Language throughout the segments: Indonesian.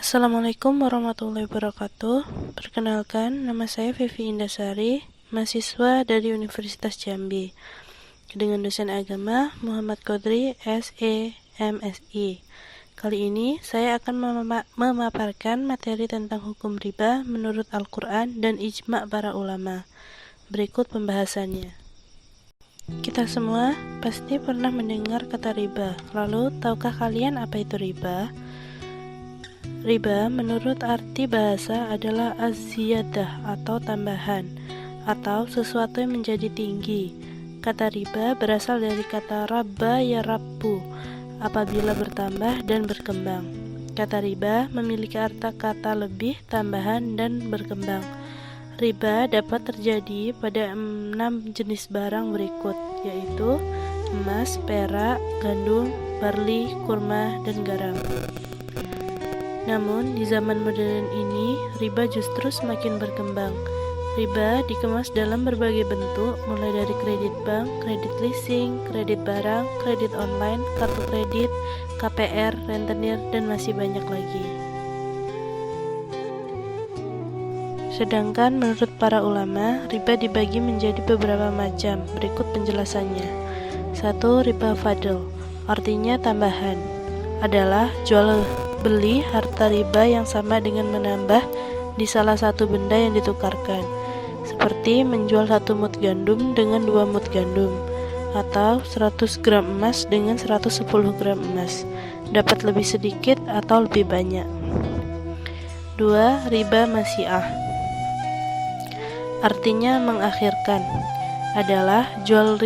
Assalamualaikum warahmatullahi wabarakatuh. Perkenalkan, nama saya Vivi Indasari, mahasiswa dari Universitas Jambi, dengan dosen agama Muhammad Qadri, SE, MSI. Kali ini saya akan memaparkan materi tentang hukum riba menurut Al-Quran dan ijma' para ulama. Berikut pembahasannya. Kita semua pasti pernah mendengar kata riba. Lalu, tahukah kalian apa itu riba? Riba menurut arti bahasa adalah az-ziyadah atau tambahan, atau sesuatu yang menjadi tinggi. Kata riba berasal dari kata rabba ya rabbu, apabila bertambah dan berkembang. Kata riba memiliki arti kata lebih, tambahan, dan berkembang. Riba dapat terjadi pada 6 jenis barang berikut, yaitu emas, perak, gandum, barli, kurma, dan garam. Namun, di zaman modern ini, riba justru semakin berkembang. Riba dikemas dalam berbagai bentuk, mulai dari kredit bank, kredit leasing, kredit barang, kredit online, kartu kredit, KPR, rentenir, dan masih banyak lagi. Sedangkan menurut para ulama, riba dibagi menjadi beberapa macam. Berikut penjelasannya. 1. Riba fadl, artinya tambahan, adalah jual beli harta riba yang sama dengan menambah di salah satu benda yang ditukarkan, seperti menjual 1 mut gandum dengan 2 mut gandum, atau 100 gram emas dengan 110 gram emas, dapat lebih sedikit atau lebih banyak. 2. Riba masyiah, artinya mengakhirkan, adalah jual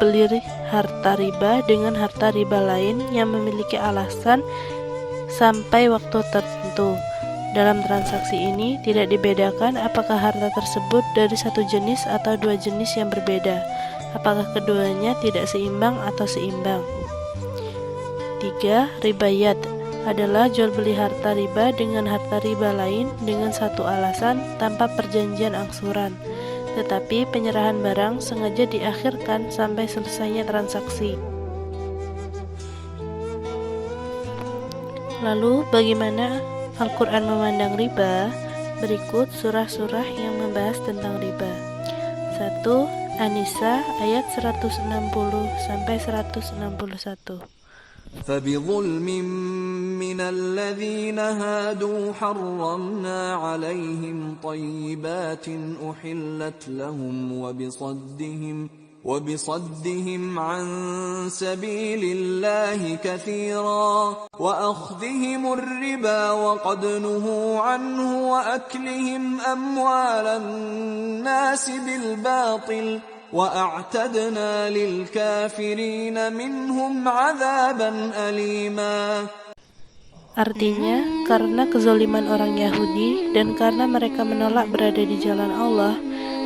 beli harta riba dengan harta riba lain yang memiliki alasan sampai waktu tertentu. Dalam transaksi ini tidak dibedakan apakah harta tersebut dari satu jenis atau 2 jenis yang berbeda, apakah keduanya tidak seimbang atau seimbang. 3. Ribayat, adalah jual beli harta riba dengan harta riba lain dengan satu alasan tanpa perjanjian angsuran, tetapi penyerahan barang sengaja diakhirkan sampai selesainya transaksi. Lalu, bagaimana Al-Quran memandang riba? Berikut surah-surah yang membahas tentang riba. 1. An-Nisa ayat 160-161. فبظلم من الذين هادوا حرمنا عليهم طيبات أحلت لهم وبصدهم عن سبيل الله كثيرا وأخذهم الربا وقد نهوا عنه وأكلهم أموال الناس بالباطل وأعتدنا للكافرين منهم عذابا أليما. Artinya, karena kezaliman orang Yahudi dan karena mereka menolak berada di jalan Allah,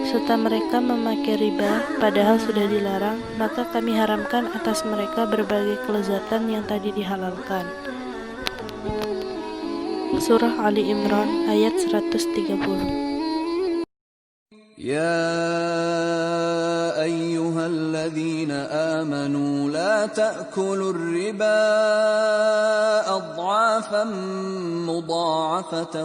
serta mereka memakai riba padahal sudah dilarang, maka kami haramkan atas mereka berbagai kelezatan yang tadi dihalalkan. Surah Ali Imran ayat 130. يا أيها الذين آمنوا لا تأكلوا الربا أضعافا مضاعفة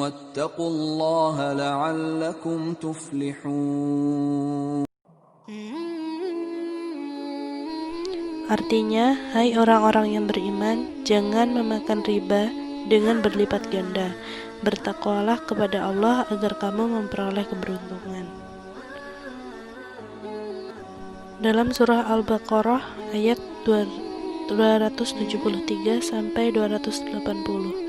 واتقوا الله لعلكم تفلحون. Artinya, hai orang-orang yang beriman, jangan memakan riba dengan berlipat ganda. Bertakwalah kepada Allah agar kamu memperoleh keberuntungan. Dalam surah Al-Baqarah ayat 273 sampai 280.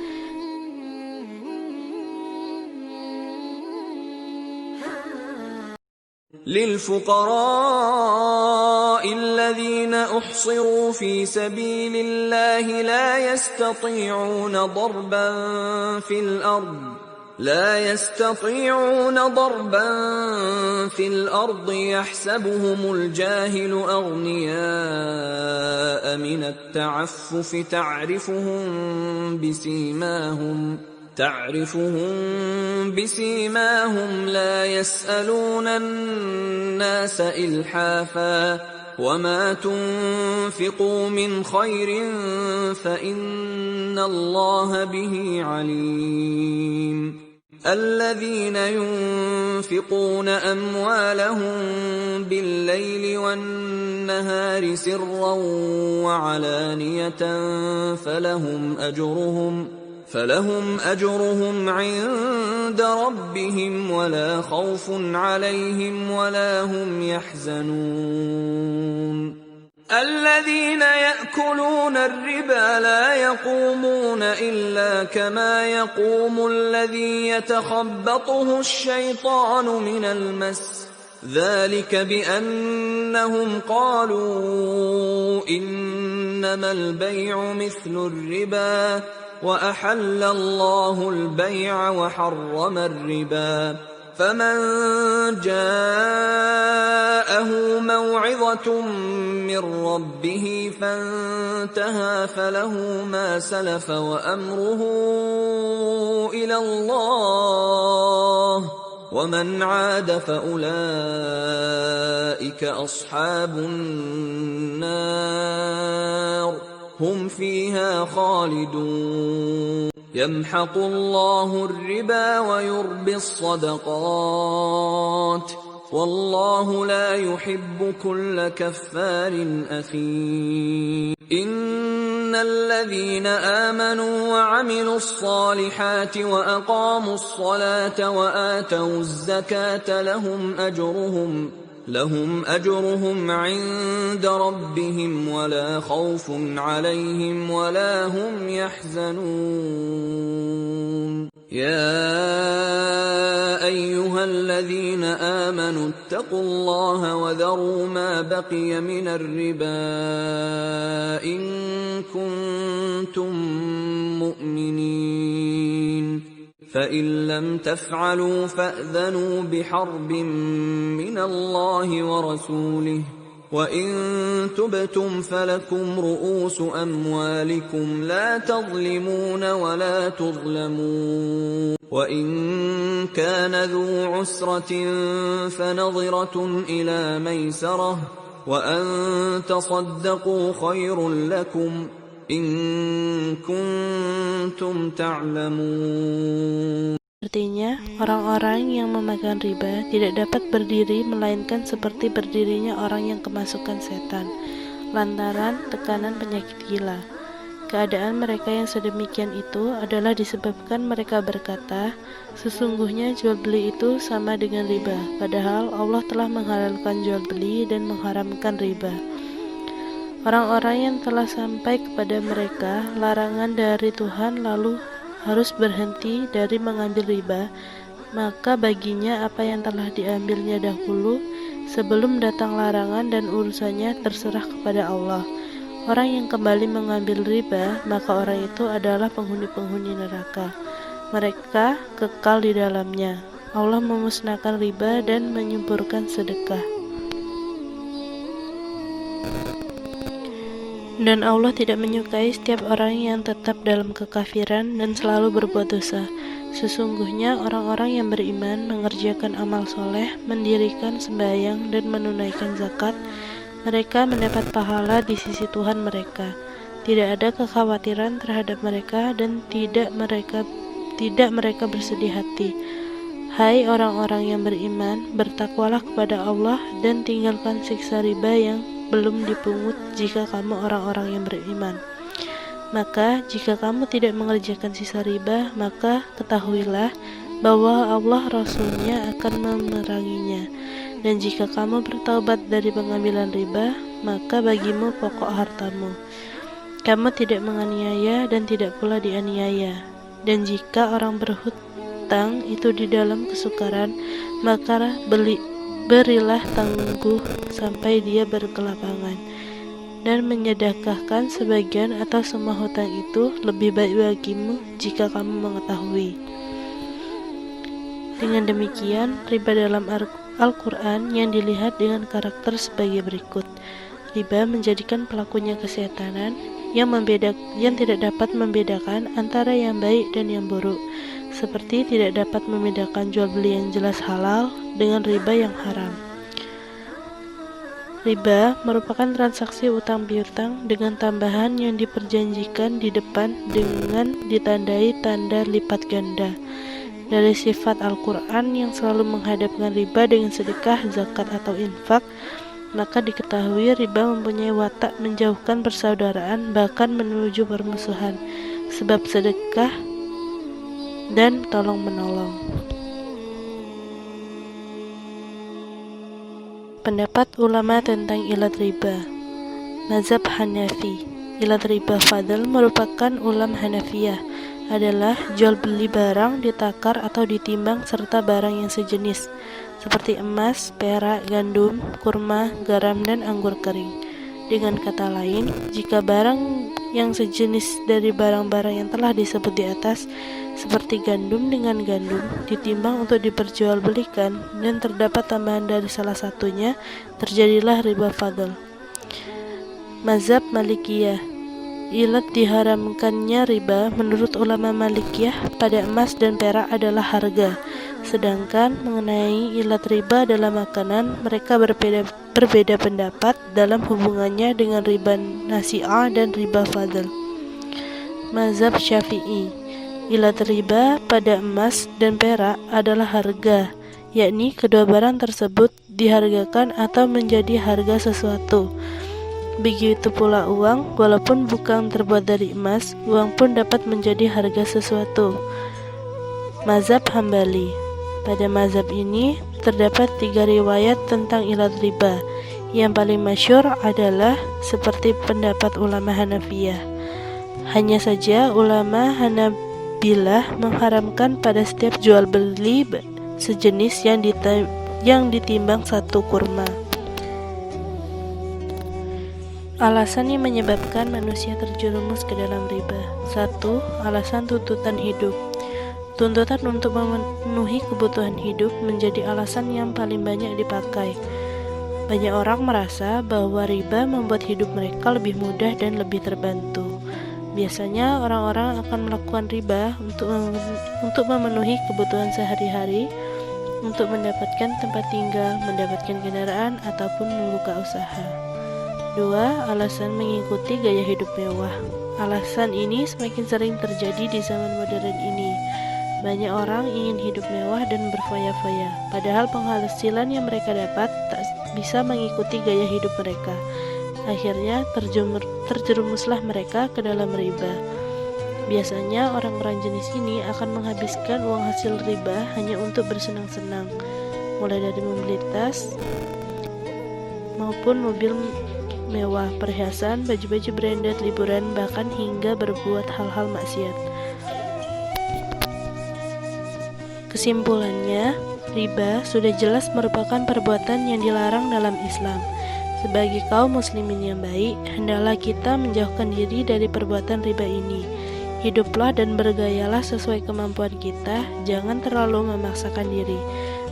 للفقراء الذين أحصروا في سبيل الله لا يستطيعون ضربا في الأرض يحسبهم الجاهل أغنياء من التعفف تعرفهم بسيماهم لا يسألون الناس إلحافا وما تنفقوا من خير فإن الله به عليم الذين ينفقون أموالهم بالليل والنهار سرا وعلانية فلهم أجرهم عند ربهم ولا خوف عليهم ولا هم يحزنون الذين يأكلون الربا لا يقومون إلا كما يقوم الذي يتخبطه الشيطان من المس ذلك بأنهم قالوا إنما البيع مثل الربا وأحل الله البيع وحرم الربا فمن جاءه موعظة من ربه فانتهى فله ما سلف وأمره إلى الله ومن عاد فأولئك أصحاب النار هم فيها خالدون يمحق الله الربا ويربي الصدقات والله لا يحب كل كفار أثيم إن الذين آمنوا وعملوا الصالحات وأقاموا الصلاة وآتوا الزكاة لهم أجرهم عند ربهم ولا خوف عليهم ولا هم يحزنون يا أيها الذين آمنوا اتقوا الله وذروا ما بقي من الربا إن كنتم مؤمنين فإن لم تفعلوا فأذنوا بحرب من الله ورسوله وإن تبتم فلكم رؤوس أموالكم لا تظلمون ولا تظلمون وإن كان ذو عسرة فنظرة إلى ميسرة وأن تصدقوا خير لكم إن كنتم تعلمون. Artinya, orang-orang yang memakan riba tidak dapat berdiri melainkan seperti berdirinya orang yang kemasukan setan, lantaran tekanan penyakit gila. Keadaan mereka yang sedemikian itu adalah disebabkan mereka berkata, sesungguhnya jual beli itu sama dengan riba, padahal Allah telah menghalalkan jual beli dan mengharamkan riba. Orang-orang yang telah sampai kepada mereka larangan dari Tuhan lalu harus berhenti dari mengambil riba, maka baginya apa yang telah diambilnya dahulu sebelum datang larangan dan urusannya terserah kepada Allah. Orang yang kembali mengambil riba, maka orang itu adalah penghuni-penghuni neraka. Mereka kekal di dalamnya. Allah memusnahkan riba dan menyuburkan sedekah. Dan Allah tidak menyukai setiap orang yang tetap dalam kekafiran dan selalu berbuat dosa. Sesungguhnya orang-orang yang beriman mengerjakan amal soleh, mendirikan sembahyang dan menunaikan zakat, mereka mendapat pahala di sisi Tuhan mereka. Tidak ada kekhawatiran terhadap mereka dan tidak mereka bersedih hati. Hai orang-orang yang beriman, bertakwalah kepada Allah dan tinggalkan siksa riba yang belum dipungut jika kamu orang-orang yang beriman. Maka jika kamu tidak mengerjakan sisa riba, maka ketahuilah bahwa Allah Rasul-Nya akan memeranginya. Dan jika kamu bertaubat dari pengambilan riba, maka bagimu pokok hartamu. Kamu tidak menganiaya dan tidak pula dianiaya. Dan jika orang berhutang itu di dalam kesukaran, maka berilah tangguh sampai dia berkelapangan, dan menyedekahkan sebagian atau semua hutang itu lebih baik bagimu jika kamu mengetahui. Dengan demikian, riba dalam Al-Quran yang dilihat dengan karakter sebagai berikut. Riba menjadikan pelakunya kesetanan yang tidak dapat membedakan antara yang baik dan yang buruk, seperti tidak dapat membedakan jual beli yang jelas halal dengan riba yang haram. Riba merupakan transaksi utang piutang dengan tambahan yang diperjanjikan di depan dengan ditandai tanda lipat ganda. Dari sifat Al-Quran yang selalu menghadapkan riba dengan sedekah, zakat, atau infak, maka diketahui riba mempunyai watak menjauhkan persaudaraan, bahkan menuju permusuhan, sebab sedekah dan tolong-menolong. Pendapat ulama tentang ilat riba. Mazhab Hanafi. Ilat riba fadl merupakan ulam Hanafiyah, adalah jual beli barang ditakar atau ditimbang serta barang yang sejenis seperti emas, perak, gandum, kurma, garam, dan anggur kering. Dengan kata lain, jika barang yang sejenis dari barang-barang yang telah disebut di atas, seperti gandum dengan gandum, ditimbang untuk diperjualbelikan dan terdapat tambahan dari salah satunya, terjadilah riba fadl. Mazhab Malikiyah. Ilat diharamkannya riba menurut ulama Malikiyah pada emas dan perak adalah harga. Sedangkan mengenai ilat riba dalam makanan, mereka berbeda pendapat dalam hubungannya dengan riba nasi'ah dan riba fadl. Mazhab Syafi'i. Ilat riba pada emas dan perak adalah harga, yakni kedua barang tersebut dihargakan atau menjadi harga sesuatu. Begitu pula uang, walaupun bukan terbuat dari emas, uang pun dapat menjadi harga sesuatu. Mazhab Hambali. Pada mazhab ini terdapat 3 riwayat tentang ilat riba. Yang paling masyhur adalah seperti pendapat ulama Hanafiyah. Hanya saja ulama Hanabilah mengharamkan pada setiap jual beli sejenis yang ditimbang satu kurma. Alasan yang menyebabkan manusia terjerumus ke dalam riba. 1. Alasan tuntutan hidup. Tuntutan untuk memenuhi kebutuhan hidup menjadi alasan yang paling banyak dipakai. Banyak orang merasa bahwa riba membuat hidup mereka lebih mudah dan lebih terbantu. Biasanya orang-orang akan melakukan riba untuk memenuhi kebutuhan sehari-hari, untuk mendapatkan tempat tinggal, mendapatkan kendaraan, ataupun membuka usaha. 2. Alasan mengikuti gaya hidup mewah. Alasan ini semakin sering terjadi di zaman modern ini. Banyak orang ingin hidup mewah dan berfoya-foya, padahal penghasilan yang mereka dapat tak bisa mengikuti gaya hidup mereka. Akhirnya terjerumuslah mereka ke dalam riba. Biasanya orang-orang jenis ini akan menghabiskan uang hasil riba hanya untuk bersenang-senang, mulai dari membeli tas maupun mobil mewah, perhiasan, baju-baju branded, liburan, bahkan hingga berbuat hal-hal maksiat. Kesimpulannya, riba sudah jelas merupakan perbuatan yang dilarang dalam Islam. Sebagai kaum muslimin yang baik, hendaklah kita menjauhkan diri dari perbuatan riba ini. Hiduplah dan bergayalah sesuai kemampuan kita, jangan terlalu memaksakan diri.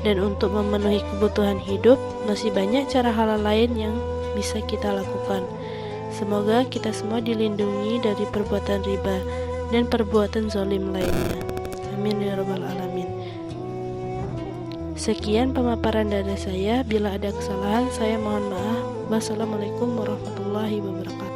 Dan untuk memenuhi kebutuhan hidup, masih banyak cara halal lain yang bisa kita lakukan. Semoga kita semua dilindungi dari perbuatan riba dan perbuatan zalim lainnya. Amin ya rabbal alamin. Sekian pemaparan dari saya. Bila ada kesalahan, saya mohon maaf. Wassalamualaikum warahmatullahi wabarakatuh.